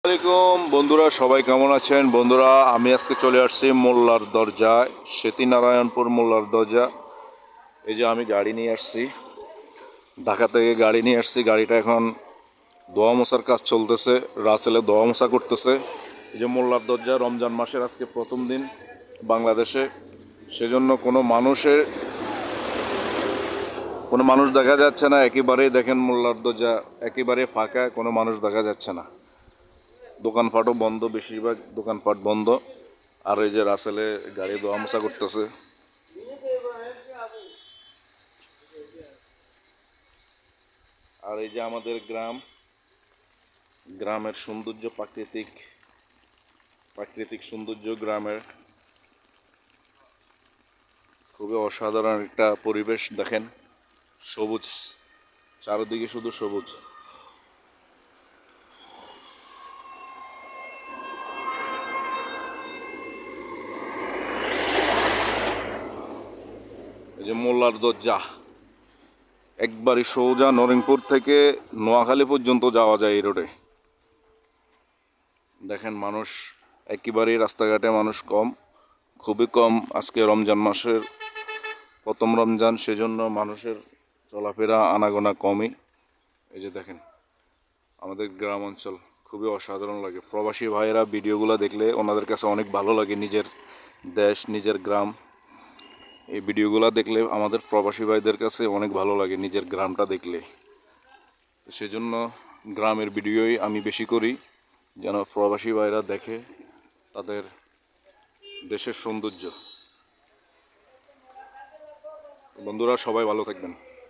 আসসালামাইকুম বন্ধুরা, সবাই কেমন আছেন? বন্ধুরা, আমি আজকে চলে আসছি মোল্লার দরজায়, সেতিনারায়ণপুর মোল্লার দরজা। এই যে আমি গাড়ি নিয়ে আসছি, ঢাকা থেকে গাড়ি নিয়ে আসছি। গাড়িটা এখন দোয়া মোছার কাজ চলতেছে, রাসেলে দোয়া মোছা করতেছে। এই যে মোল্লার দরজা, রমজান মাসের আজকে প্রথম দিন বাংলাদেশে, সেজন্য কোনো মানুষ দেখা যাচ্ছে না। একেবারেই দেখেন মোল্লার দরজা একেবারে ফাঁকা, কোনো মানুষ দেখা যাচ্ছে না। দোকানপাটও বন্ধ, বেশিরভাগ দোকানপাট বন্ধ। আর এই যে রাসেলে গাড়ি দোয়া মোছা করতেছে। আর এই যে আমাদের গ্রামের সৌন্দর্য, প্রাকৃতিক সৌন্দর্য গ্রামের খুবই অসাধারণ একটা পরিবেশ। দেখেন, সবুজ, চারিদিকে শুধু সবুজ। এই যে মোল্লার দরজা, একবারই সোজা নরিংপুর থেকে নোয়াখালী পর্যন্ত যাওয়া যায় এই রোডে। দেখেন মানুষ একেবারেই, রাস্তাঘাটে মানুষ কম, খুবই কম। আজকে রমজান মাসের প্রথম রমজান, সেজন্য মানুষের চলাফেরা আনাগোনা কমই। এই যে দেখেন আমাদের গ্রাম অঞ্চল খুবই অসাধারণ লাগে। প্রবাসী ভাইয়েরা ভিডিওগুলো দেখলে ওনাদের কাছে অনেক ভালো লাগে। নিজের দেশ, নিজের গ্রাম, এই ভিডিওগুলো দেখলে আমাদের প্রবাসী ভাইদের কাছে অনেক ভালো লাগে নিজের গ্রামটা দেখলে। সেজন্য গ্রামের ভিডিওই আমি বেশি করি, যেন প্রবাসী ভাইরা দেখে তাদের দেশের সৌন্দর্য। বন্ধুরা, সবাই ভালো থাকবেন।